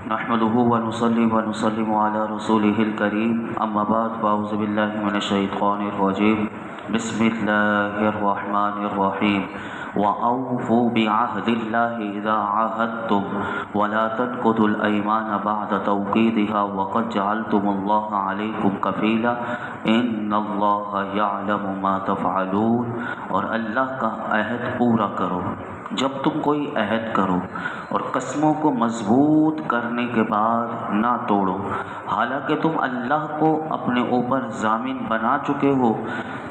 نحمده ونصلي ونسلم على رسوله الكريم أما بعد فأعوذ بالله من الشيطان الرجيم بسم الله الرحمن الرحيم وأوفوا بعهد الله إذا عاهدتم ولا تنقضوا الأيمان بعد توكيدها وقد جعلتم الله عليكم كفيلا إن الله يعلم ما تفعلون۔ اور اللہ کا عہد پورا کرو جب تم کوئی عہد کرو، اور قسموں کو مضبوط کرنے کے بعد نہ توڑو، حالانکہ تم اللہ کو اپنے اوپر ضامن بنا چکے ہو،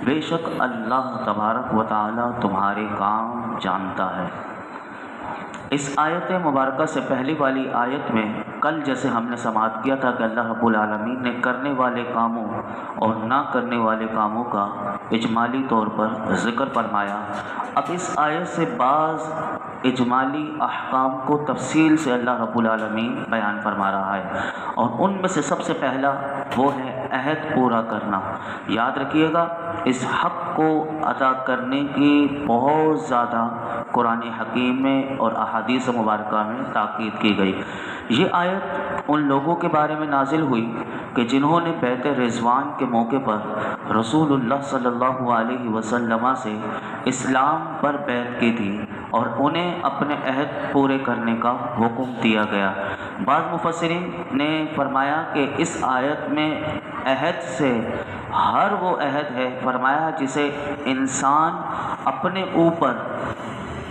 بے شک اللہ تبارک و تعالی تمہارے کام جانتا ہے۔ اس آیت مبارکہ سے پہلی والی آیت میں کل جیسے ہم نے سماعت کیا تھا کہ اللہ رب العالمین نے کرنے والے کاموں اور نہ کرنے والے کاموں کا اجمالی طور پر ذکر فرمایا۔ اب اس آیت سے بعض اجمالی احکام کو تفصیل سے اللہ رب العالمین بیان فرما رہا ہے، اور ان میں سے سب سے پہلا وہ ہے عہد پورا کرنا۔ یاد رکھیے گا، اس حق کو ادا کرنے کی بہت زیادہ قرآن حکیم میں اور احادیث مبارکہ میں تاکید کی گئی۔ یہ آیت ان لوگوں کے بارے میں نازل ہوئی کہ جنہوں نے بیعت رضوان کے موقع پر رسول اللہ صلی اللہ علیہ وسلم سے اسلام پر بیعت کی تھی، اور انہیں اپنے عہد پورے کرنے کا حکم دیا گیا۔ بعض مفسرین نے فرمایا کہ اس آیت میں عہد سے ہر وہ عہد ہے فرمایا جسے انسان اپنے اوپر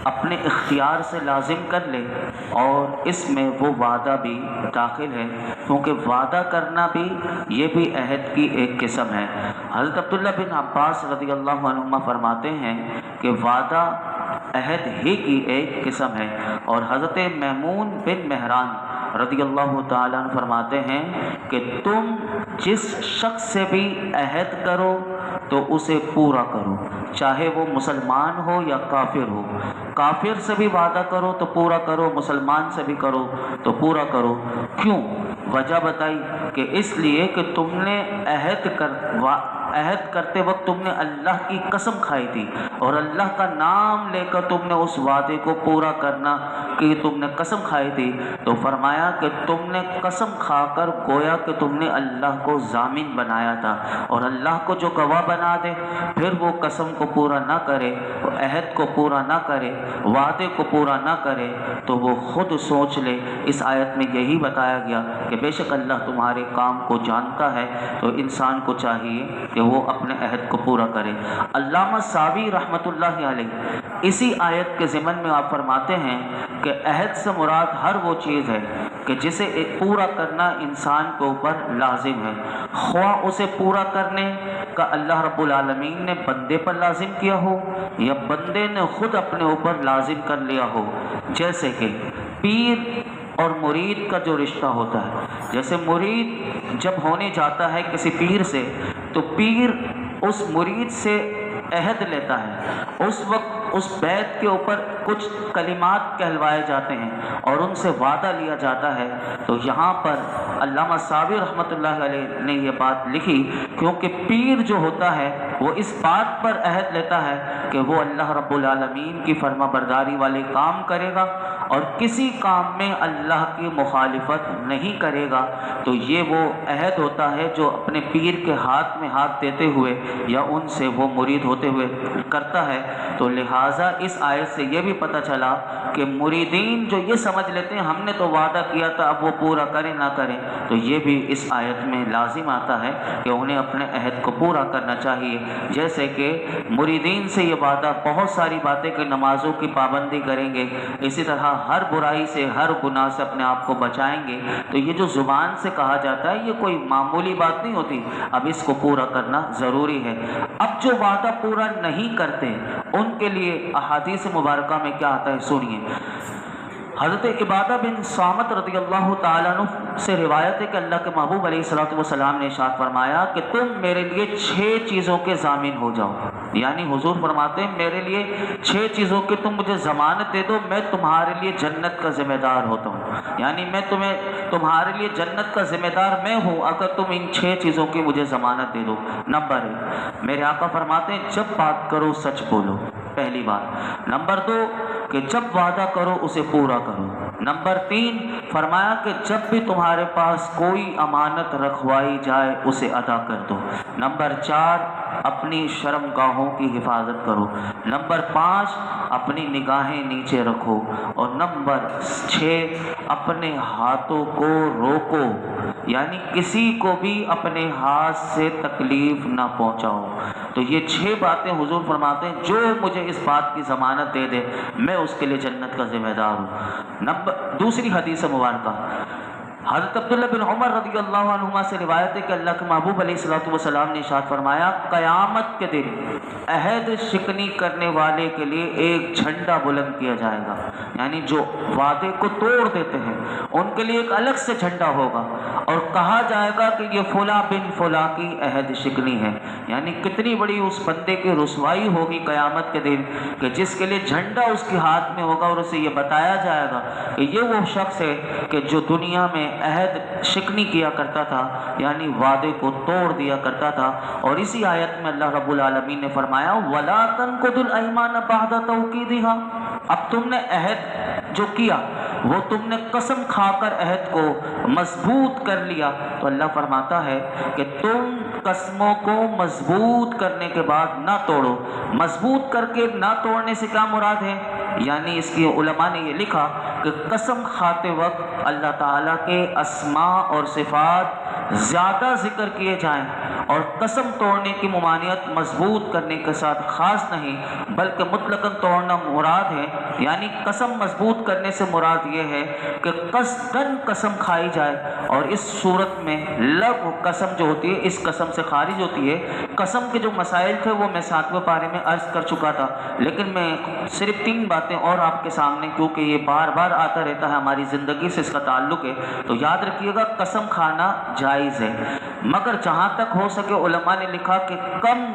اپنے اختیار سے لازم کر لے، اور اس میں وہ وعدہ بھی داخل ہے، کیونکہ وعدہ کرنا بھی یہ بھی عہد کی ایک قسم ہے۔ حضرت عبداللہ بن عباس رضی اللہ عنہما فرماتے ہیں کہ وعدہ عہد ہی کی ایک قسم ہے، اور حضرت میمون بن مہران رضی اللہ تعالیٰ عنہ فرماتے ہیں کہ تم جس شخص سے بھی عہد کرو تو اسے پورا کرو، چاہے وہ مسلمان ہو یا کافر ہو۔ کافر سے بھی وعدہ کرو تو پورا کرو، مسلمان سے بھی کرو تو پورا کرو۔ کیوں؟ وجہ بتائی کہ اس لیے کہ تم نے عہد کرتے وقت تم نے اللہ کی قسم کھائی تھی، اور اللہ کا نام لے کر تم نے اس وعدے کو پورا کرنا کی تم نے قسم کھائی تھی، تو فرمایا کہ تم نے قسم کھا کر گویا کہ تم نے اللہ کو ضامن بنایا تھا، اور اللہ کو جو گواہ بنا دے پھر وہ قسم کو پورا نہ کرے، عہد کو پورا نہ کرے، وعدے کو پورا نہ کرے، تو وہ خود سوچ لے۔ اس آیت میں یہی بتایا گیا کہ بے شک اللہ تمہارے کام کو جانتا ہے، تو انسان کو چاہیے کہ وہ اپنے عہد کو پورا کرے۔ علامہ ساوی رحمۃ اللہ علیہ اسی آیت کے ضمن میں آپ فرماتے ہیں کہ عہد سے مراد ہر وہ چیز ہے کہ جسے پورا کرنا انسان کے اوپر لازم ہے، خواہ اسے پورا کرنے کا اللہ رب العالمین نے بندے پر لازم کیا ہو یا بندے نے خود اپنے اوپر لازم کر لیا ہو۔ جیسے کہ پیر اور مرید کا جو رشتہ ہوتا ہے، جیسے مرید جب ہونے جاتا ہے کسی پیر سے، تو پیر اس مرید سے عہد لیتا ہے، اس وقت اس بیعت کے اوپر کچھ کلمات کہلوائے جاتے ہیں اور ان سے وعدہ لیا جاتا ہے۔ تو یہاں پر علامہ ساوی رحمۃ اللہ علیہ نے یہ بات لکھی، کیونکہ پیر جو ہوتا ہے وہ اس بات پر عہد لیتا ہے کہ وہ اللہ رب العالمین کی فرما برداری والے کام کرے گا اور کسی کام میں اللہ کی مخالفت نہیں کرے گا۔ تو یہ وہ عہد ہوتا ہے جو اپنے پیر کے ہاتھ میں ہاتھ دیتے ہوئے یا ان سے وہ مرید ہوتے ہوئے کرتا ہے۔ تو لہٰذا اس آیت سے یہ بھی پتہ چلا کہ مریدین جو یہ سمجھ لیتے ہیں ہم نے تو وعدہ کیا تھا اب وہ پورا کریں نہ کریں، تو یہ بھی اس آیت میں لازم آتا ہے کہ انہیں اپنے عہد کو پورا کرنا چاہیے۔ جیسے کہ مریدین سے یہ وعدہ بہت ساری باتیں کہ نمازوں کی پابندی کریں گے، اسی طرح ہر برائی سے ہر گناہ سے اپنے آپ کو بچائیں گے، تو یہ جو زبان سے کہا جاتا ہے یہ کوئی معمولی بات نہیں ہوتی، اب اس کو پورا کرنا ضروری ہے۔ اب جو وعدہ پورا نہیں کرتے ان کے لیے احادیث مبارکہ میں کیا آتا ہے سنیے۔ حضرت عبادہ بن صامت رضی اللہ تعالیٰ عنہ سے روایت ہے کہ اللہ کے محبوب علیہ الصلوۃ والسلام نے ارشاد فرمایا کہ تم میرے لیے 6 چیزوں کے ضامن ہو جاؤ، یعنی حضور فرماتے ہیں میرے لیے 6 چیزوں کی تم مجھے ضمانت دے دو، میں تمہارے لیے جنت کا ذمہ دار ہوتا ہوں، یعنی میں تمہارے لیے جنت کا ذمہ دار میں ہوں اگر تم ان 6 چیزوں کی مجھے ضمانت دے دو۔ نمبر 1 میرے آقا فرماتے ہیں جب بات کرو سچ بولو، پہلی بات۔ نمبر 2 کہ جب وعدہ کرو اسے پورا کرو، نمبر 3 فرمایا کہ جب بھی تمہارے پاس کوئی امانت رکھوائی جائے اسے ادا کر دو۔ نمبر 4 اپنی شرمگاہوں کی حفاظت کرو۔ نمبر 5 اپنی نگاہیں نیچے رکھو۔ اور نمبر 6 اپنے ہاتھوں کو روکو، یعنی کسی کو بھی اپنے ہاتھ سے تکلیف نہ پہنچاؤ۔ تو یہ 6 باتیں حضور فرماتے ہیں جو مجھے اس بات کی ضمانت دے دے میں اس کے لیے جنت کا ذمہ دار ہوں۔ دوسری حدیث مبارکہ حضرت عبداللہ بن عمر رضی اللہ عنہما سے روایت ہے کہ اللہ کے محبوب علیہ الصلوۃ والسلام نے ارشاد فرمایا، قیامت کے دن عہد شکنی کرنے والے کے لیے ایک جھنڈا بلند کیا جائے گا، یعنی جو وعدے کو توڑ دیتے ہیں ان کے لیے ایک الگ سے جھنڈا ہوگا، اور کہا جائے گا کہ یہ فلاں بن فلاں کی عہد شکنی ہے۔ یعنی کتنی بڑی اس بندے کی رسوائی ہوگی قیامت کے دن کہ جس کے لیے جھنڈا اس کے ہاتھ میں ہوگا اور اسے یہ بتایا جائے گا کہ یہ وہ شخص ہے کہ جو دنیا میں عہد شکنی کیا کرتا تھا، یعنی وعدے کو توڑ دیا کرتا تھا۔ اور اسی آیت میں اللہ رب العالمین نے فرمایا وَلَا تَنْقُضُوا الْأَيْمَانَ بَعْدَ تَوْكِيدِهَا، اب تم نے عہد جو کیا وہ تم نے قسم کھا کر عہد کو مضبوط کر لیا، تو اللہ فرماتا ہے کہ تم قسموں کو مضبوط کرنے کے بعد نہ توڑو۔ مضبوط کر کے نہ توڑنے سے کیا مراد ہے؟ یعنی اس کی علماء نے یہ لکھا کہ قسم کھاتے وقت اللہ تعالیٰ کے اسماء اور صفات زیادہ ذکر کیے جائیں، اور قسم توڑنے کی ممانعت مضبوط کرنے کے ساتھ خاص نہیں بلکہ مطلقاً توڑنا مراد ہے۔ یعنی قسم مضبوط کرنے سے مراد یہ ہے کہ قصداً قسم کھائی جائے، اور اس صورت میں لغو قسم جو ہوتی ہے اس قسم سے خارج ہوتی ہے۔ قسم کے جو مسائل تھے وہ میں 7ویں پارے میں عرض کر چکا تھا، لیکن میں صرف 3 باتیں اور آپ کے سامنے، کیونکہ یہ بار بار آتا رہتا ہے ہماری زندگی سے اس کا تعلق ہے، تو یاد رکھیے گا قسم کھانا جائز ہے، مگر جہاں تک ہو سکے علماء نے لکھا کہ کم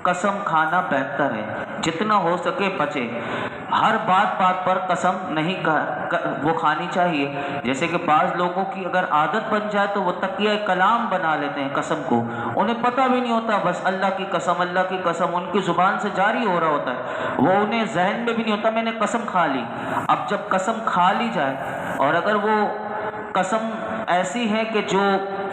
قسم کھانا بہتر ہے، جتنا ہو سکے بچے۔ ہر بات پر قسم نہیں وہ کھانی چاہیے، جیسے کہ بعض لوگوں کی اگر عادت بن جائے تو وہ تقیہ کلام بنا لیتے ہیں قسم کو، انہیں پتہ بھی نہیں ہوتا، بس اللہ کی قسم ان کی زبان سے جاری ہو رہا ہوتا ہے، وہ انہیں ذہن میں بھی نہیں ہوتا میں نے قسم کھا لی۔ اب جب قسم کھا لی جائے اور اگر وہ قسم ایسی ہے کہ جو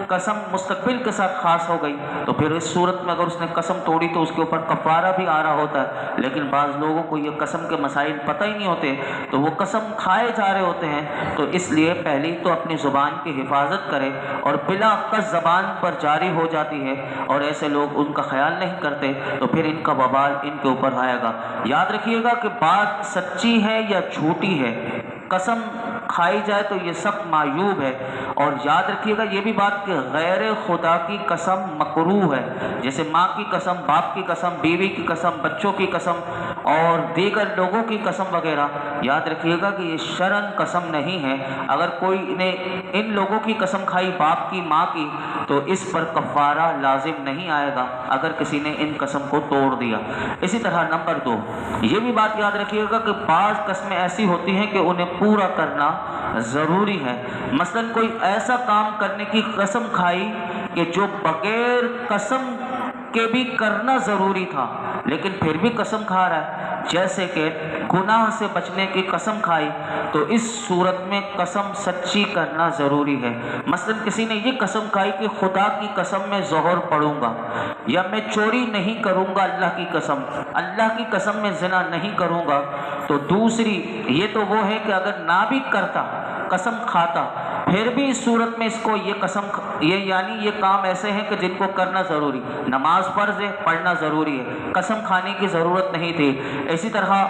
قسم مستقبل کے ساتھ خاص ہو گئی تو پھر اس صورت میں اگر اس نے قسم توڑی تو اس کے اوپر کفارہ بھی آ رہا ہوتا ہے، لیکن بعض لوگوں کو یہ قسم کے مسائل پتہ ہی نہیں ہوتے تو وہ قسم کھائے جا رہے ہوتے ہیں، تو اس لیے پہلی تو اپنی زبان کی حفاظت کرے، اور بلا قصد زبان پر جاری ہو جاتی ہے اور ایسے لوگ ان کا خیال نہیں کرتے تو پھر ان کا وبال ان کے اوپر آئے گا۔ یاد رکھیے گا کہ بات سچی ہے یا جھوٹی ہے، قسم کھائی جائے تو یہ سخت معیوب ہے، اور یاد رکھیے گا یہ بھی بات کہ غیر خدا کی قسم مکروہ ہے، جیسے ماں کی قسم، باپ کی قسم، بیوی کی قسم، بچوں کی قسم اور دیگر لوگوں کی قسم وغیرہ، یاد رکھیے گا کہ یہ شرعاً قسم نہیں ہے۔ اگر کوئی نے ان لوگوں کی قسم کھائی، باپ کی، ماں کی، تو اس پر کفارہ لازم نہیں آئے گا اگر کسی نے ان قسم کو توڑ دیا۔ اسی طرح نمبر 2 یہ بھی بات یاد رکھیے گا کہ بعض قسمیں ایسی ہوتی ہیں کہ انہیں پورا کرنا ضروری ہے، مثلا کوئی ایسا کام کرنے کی قسم کھائی کہ جو بغیر قسم کے بھی کرنا ضروری تھا لیکن پھر بھی قسم کھا رہا ہے، جیسے کہ گناہ سے بچنے کی قسم کھائی، تو اس صورت میں قسم سچی کرنا ضروری ہے۔ مثلا کسی نے یہ قسم کھائی کہ خدا کی قسم میں ظہر پڑھوں گا، یا میں چوری نہیں کروں گا، اللہ کی قسم میں زنا نہیں کروں گا، تو دوسری یہ تو وہ ہے کہ اگر نہ بھی کرتا قسم کھاتا پھر بھی اس صورت میں اس کو یہ کام ایسے ہیں کہ جن کو کرنا ضروری، نماز فرض ہے، پڑھنا ضروری ہے، قسم کھانے کی ضرورت نہیں تھی۔ اسی طرح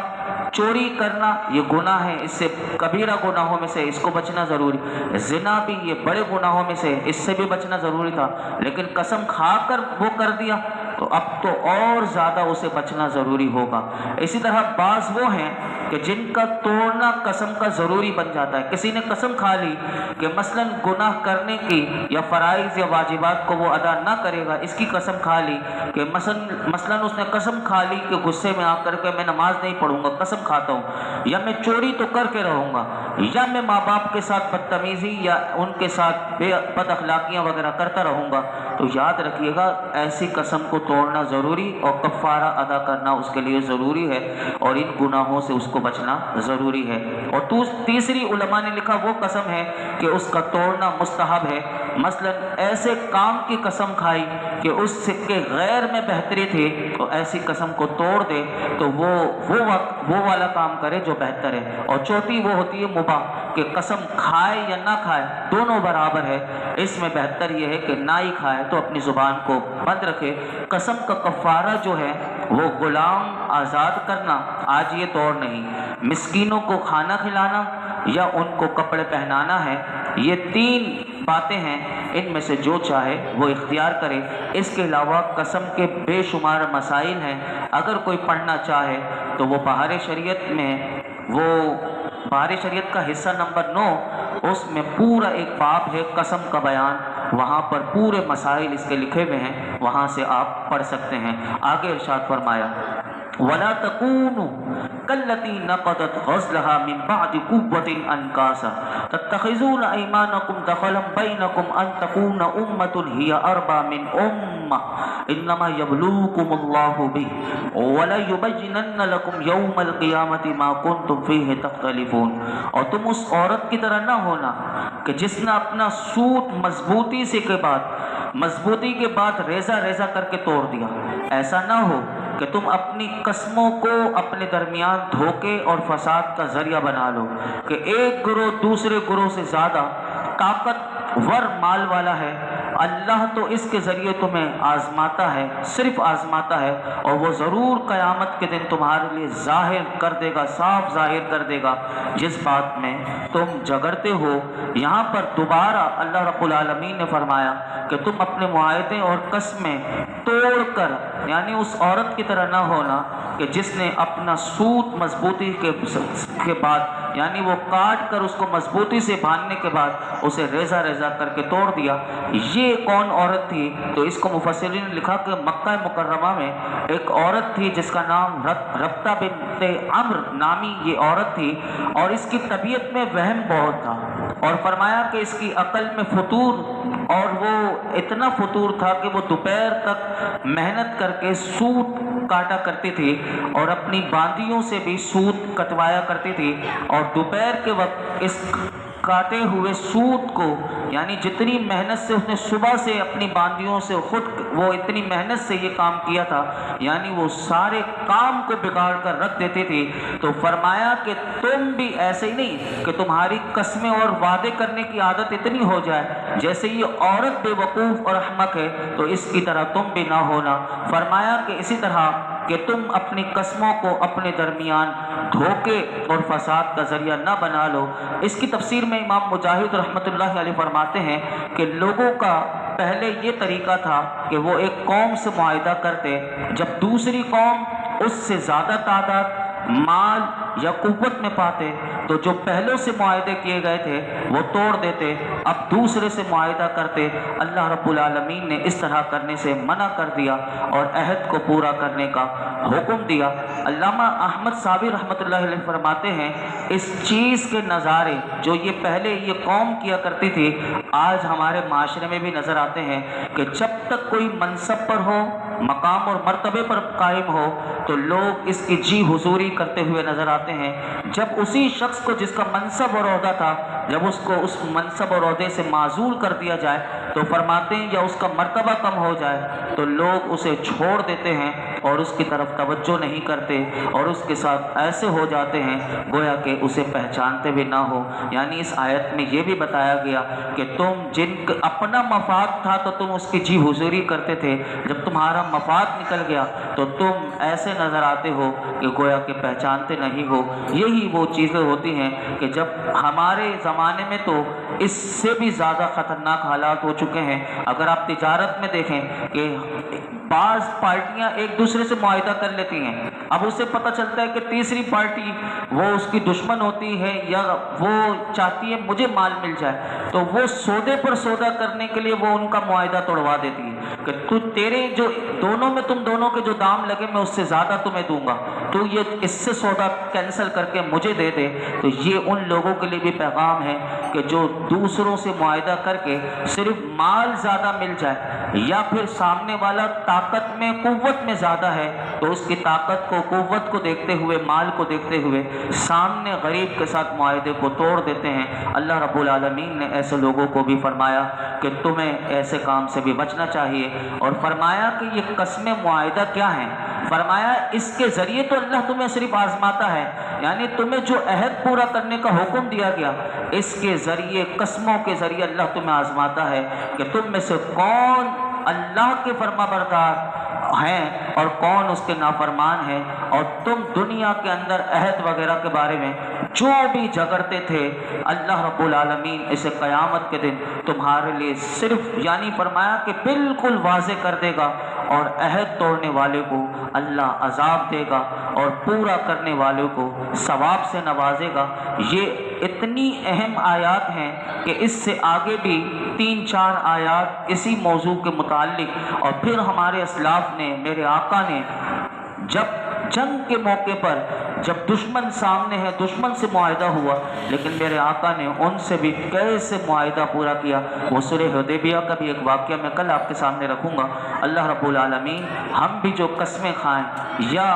چوری کرنا یہ گناہ ہے، اس سے کبیرہ گناہوں میں سے اس کو بچنا ضروری، زنا بھی یہ بڑے گناہوں میں سے اس سے بھی بچنا ضروری تھا، لیکن قسم کھا کر وہ کر دیا تو اب تو اور زیادہ اسے بچنا ضروری ہوگا۔ اسی طرح بعض وہ ہیں کہ جن کا توڑنا قسم کا ضروری بن جاتا ہے، کسی نے قسم کھا لی کہ مثلا گناہ کرنے کی یا فرائض یا واجبات کو وہ ادا نہ کرے گا، اس کی قسم کھا لی کہ مثلا اس نے قسم کھا لی کہ غصے میں آ کر کے میں نماز نہیں پڑھوں گا، قسم کھاتا ہوں، یا میں چوری تو کر کے رہوں گا، یا میں ماں باپ کے ساتھ بدتمیزی یا ان کے ساتھ بد اخلاقیاں وغیرہ کرتا رہوں گا، تو یاد رکھیے گا ایسی قسم کو توڑنا ضروری اور کفارہ ادا کرنا اس کے لیے ضروری ہے، اور ان گناہوں سے اس کو بچنا ضروری ہے۔ اور تیسری علماء نے لکھا وہ قسم ہے کہ اس کا توڑنا مستحب ہے، مثلا ایسے کام کی قسم کھائی کہ اس سے کے غیر میں بہتری تھی تو ایسی قسم کو توڑ دے تو وہ والا کام کرے جو بہتر ہے۔ اور چوتھی وہ ہوتی ہے مباح، کہ قسم کھائے یا نہ کھائے دونوں برابر ہے، اس میں بہتر یہ ہے کہ نہ ہی کھائے تو اپنی زبان کو بند رکھے۔ قسم کا کفارہ جو ہے وہ غلام آزاد کرنا، آج یہ دور نہیں، مسکینوں کو کھانا کھلانا یا ان کو کپڑے پہنانا ہے، یہ 3 باتیں ہیں، ان میں سے جو چاہے وہ اختیار کرے۔ اس کے علاوہ قسم کے بے شمار مسائل ہیں، اگر کوئی پڑھنا چاہے تو وہ بہار شریعت میں، وہ بہار شریعت کا حصہ نمبر 9، اس میں پورا ایک باب ہے قسم کا بیان، وہاں پر پورے مسائل اس کے لکھے ہوئے ہیں، وہاں سے آپ پڑھ سکتے ہیں۔ آگے ارشاد فرمایا وَلَا تَكُونُوا كَالَّتِي نَقَضَتْ غَزْلَهَا مِن بَعْدِ قُوَّةٍ أَنكَاثًا تَتَّخِذُونَ أَيْمَانَكُمْ دَخَلًا بَيْنَكُمْ أَن تَكُونَ أُمَّةٌ هِيَ أَرْبَىٰ مِنْ أُمَّةٍ إِنَّمَا يَبْلُوكُمُ اللَّهُ بِهِ وَلَيُبَيِّنَنَّ لَكُمْ يَوْمَ الْقِيَامَةِ مَا كُنتُمْ فِيهِ تَخْتَلِفُونَ۔ اور تم اس عورت کی طرح نہ ہونا کہ جس نے اپنا سوٹ مضبوطی کے بعد ریزہ ریزہ کر کے توڑ دیا۔ ایسا نہ ہو کہ تم اپنی قسموں کو اپنے درمیان دھوکے اور فساد کا ذریعہ بنا لو، کہ ایک گروہ دوسرے گروہ سے زیادہ طاقتور مال والا ہے، اللہ تو اس کے ذریعے تمہیں آزماتا ہے، صرف آزماتا ہے، اور وہ ضرور قیامت کے دن تمہارے لیے ظاہر کر دے گا، صاف ظاہر کر دے گا جس بات میں تم جھگڑتے ہو۔ یہاں پر دوبارہ اللہ رب العالمین نے فرمایا کہ تم اپنے معاہدے اور قسمیں توڑ کر، یعنی اس عورت کی طرح نہ ہونا کہ جس نے اپنا سوت مضبوطی کے بعد، یعنی وہ کاٹ کر اس کو مضبوطی سے باندھنے کے بعد اسے ریزہ ریزہ کر کے توڑ دیا۔ یہ کون عورت تھی؟ تو اس کو مفسرین نے لکھا کہ مکہ مکرمہ میں ایک عورت تھی جس کا نام ربطہ بنت عمرو نامی یہ عورت تھی، اور اس کی طبیعت میں وہم بہت تھا، اور فرمایا کہ اس کی عقل میں فطور، اور وہ اتنا فطور تھا کہ وہ دوپہر تک محنت کر کے سوت کاٹا کرتی تھی، اور اپنی باندیوں سے بھی سوت کٹوایا کرتی تھی، اور دوپہر کے وقت اس کاٹے ہوئے سوت کو، یعنی جتنی محنت سے اس نے صبح سے اپنی باندیوں سے خود وہ اتنی محنت سے یہ کام کیا تھا، یعنی وہ سارے کام کو بگاڑ کر رکھ دیتی تھی۔ تو فرمایا کہ تم بھی ایسے ہی نہیں کہ تمہاری قسمیں اور وعدے کرنے کی عادت اتنی ہو جائے جیسے یہ عورت بے وقوف اور احمق ہے، تو اس کی طرح تم بھی نہ ہونا۔ فرمایا کہ اسی طرح کہ تم اپنی قسموں کو اپنے درمیان دھوکے اور فساد کا ذریعہ نہ بنا لو۔ اس کی تفسیر میں امام مجاہد رحمۃ اللہ علیہ فرماتے ہیں کہ لوگوں کا پہلے یہ طریقہ تھا کہ وہ ایک قوم سے معاہدہ کرتے، جب دوسری قوم اس سے زیادہ تعداد، مال یا قوت میں پاتے تو جو پہلوں سے معاہدے کیے گئے تھے وہ توڑ دیتے، اب دوسرے سے معاہدہ کرتے۔ اللہ رب العالمین نے اس طرح کرنے سے منع کر دیا اور عہد کو پورا کرنے کا حکم دیا۔ علامہ احمد صابر رحمۃ اللہ علیہ فرماتے ہیں اس چیز کے نظارے جو یہ پہلے یہ قوم کیا کرتی تھی آج ہمارے معاشرے میں بھی نظر آتے ہیں، کہ جب تک کوئی منصب پر ہو، مقام اور مرتبے پر قائم ہو تو لوگ اس کی جی حضوری کرتے ہوئے نظر آتے ہیں۔ جب اسی شخص کو جس کا منصب اور عہدہ تھا، جب اس کو اس منصب اور عہدے سے معزول کر دیا جائے تو فرماتے ہیں یا اس کا مرتبہ کم ہو جائے تو لوگ اسے چھوڑ دیتے ہیں اور اس کی طرف توجہ نہیں کرتے، اور اس کے ساتھ ایسے ہو جاتے ہیں گویا کہ اسے پہچانتے بھی نہ ہو۔ یعنی اس آیت میں یہ بھی بتایا گیا کہ تم جن کا اپنا مفاد تھا تو تم اس کی جی حضوری کرتے تھے، جب تمہارا مفاد نکل گیا تو تم ایسے نظر آتے ہو کہ گویا کہ پہچانتے نہیں ہو۔ یہی وہ چیزیں ہوتی ہیں کہ جب ہمارے زمانے میں تو اس سے بھی زیادہ خطرناک حالات ہو چکے ہیں۔ اگر آپ تجارت میں دیکھیں کہ بعض پارٹیاں ایک دوسرے سے معاہدہ کر لیتی ہیں، اب اسے پتہ چلتا ہے کہ تیسری پارٹی وہ اس کی دشمن ہوتی ہے یا وہ چاہتی ہے مجھے مال مل جائے، تو وہ سودے پر سودا کرنے کے لیے وہ ان کا معاہدہ توڑوا دیتی ہے۔ کہ تو تیرے جو دونوں میں تم دونوں کے جو دام لگے میں اس سے زیادہ تمہیں دوں گا، تو یہ اس سے سودا کینسل کر کے مجھے دے دے۔ تو یہ ان لوگوں کے لیے بھی پیغام ہے کہ جو دوسروں سے معاہدہ کر کے صرف مال زیادہ مل جائے، یا پھر سامنے والا طاقت میں قوت میں زیادہ ہے تو اس کی طاقت کو قوت کو دیکھتے ہوئے مال کو دیکھتے ہوئے سامنے غریب کے ساتھ معاہدے کو توڑ دیتے ہیں۔ اللہ رب العالمین نے ایسے لوگوں کو بھی فرمایا کہ تمہیں ایسے کام سے بھی بچنا چاہیے، اور فرمایا کہ یہ قسمیں معاہدہ کیا ہیں؟ فرمایا اس کے ذریعے تو اللہ تمہیں صرف آزماتا ہے، یعنی تمہیں جو عہد پورا کرنے کا حکم دیا گیا اس کے ذریعے، قسموں کے ذریعے اللہ تمہیں آزماتا ہے کہ تم میں سے کون اللہ کے فرما بردار ہیں اور کون اس کے نافرمان ہیں، اور تم دنیا کے اندر عہد وغیرہ کے بارے میں جو بھی جھگڑتے تھے، اللہ رب العالمین اسے قیامت کے دن تمہارے لیے صرف یعنی فرمایا کہ بالکل واضح کر دے گا، اور عہد توڑنے والے کو اللہ عذاب دے گا اور پورا کرنے والوں کو ثواب سے نوازے گا۔ یہ اتنی اہم آیات ہیں کہ اس سے آگے بھی 3-4 آیات اسی موضوع کے متعلق، اور پھر ہمارے اسلاف نے، میرے آقا نے، جب جنگ کے موقع پر جب دشمن سامنے ہے، دشمن سے معاہدہ ہوا، لیکن میرے آقا نے ان سے بھی کیسے معاہدہ پورا کیا، وہ سلح حدیبیہ کا بھی ایک واقعہ میں کل آپ کے سامنے رکھوں گا۔ اللہ رب العالمین ہم بھی جو قسمیں کھائیں یا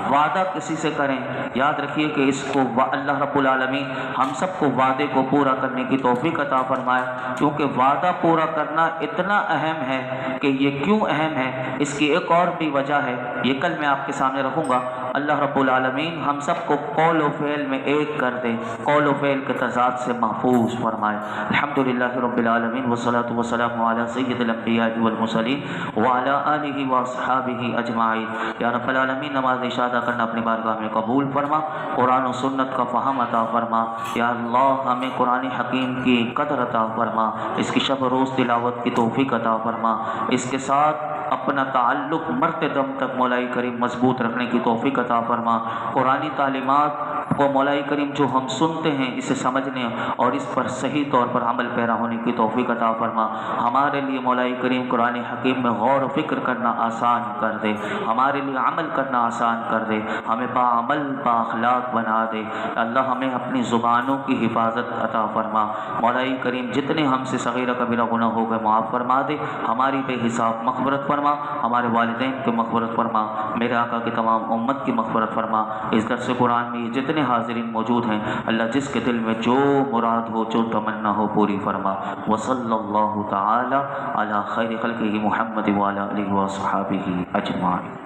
وعدہ کسی سے کریں، یاد رکھیے کہ اس کو اللہ رب العالمین ہم سب کو وعدے کو پورا کرنے کی توفیق عطا فرمائے، کیونکہ وعدہ پورا کرنا اتنا اہم ہے کہ یہ کیوں اہم ہے اس کی ایک اور بھی وجہ ہے، یہ کل میں آپ کے سامنے رکھوں گا۔ اللہ رب العالمین ہم سب کو قول و فعل میں ایک کر دے، قول و فعل کے تضاد سے محفوظ فرمائے۔ الحمدللہ رب العالمین والصلاة والسلام علی سید الانبیاء والمرسلین وعلی آلہ واصحابہ اجمعین۔ یا رب العالمین نماز اشادہ کرنا اپنی بارگاہ میں قبول فرما، قرآن و سنت کا فہم عطا فرما۔ یا اللہ ہمیں قرآن حکیم کی قدر عطا فرما، اس کی شب روز تلاوت کی توفیق عطا فرما، اس کے ساتھ اپنا تعلق مرتے دم تک مولا کریم مضبوط رکھنے کی توفیق عطا فرما۔ قرآنی تعلیمات کو مولا کریم جو ہم سنتے ہیں اسے سمجھنے اور اس پر صحیح طور پر عمل پیرا ہونے کی توفیق عطا فرما۔ ہمارے لیے مولا کریم قرآن حکیم میں غور و فکر کرنا آسان کر دے، ہمارے لیے عمل کرنا آسان کر دے، ہمیں باعمل بااخلاق بنا دے۔ اللہ ہمیں اپنی زبانوں کی حفاظت عطا فرما۔ مولا کریم جتنے ہم سے صغیرہ کبیرہ گناہ ہو گئے معاف فرما دے، ہماری بے حساب مغفرت فرما، ہمارے والدین کی مغفرت فرما، میرے آقا کی تمام امت کی مغفرت فرما۔ اس درس قرآن میں جتنے حاضرین موجود ہیں اللہ جس کے دل میں جو مراد ہو، جو تمنا ہو پوری فرما۔ وصلی اللہ تعالی علی خیر خلقہ محمد وعلی آلہ وصحبہ اجمعین۔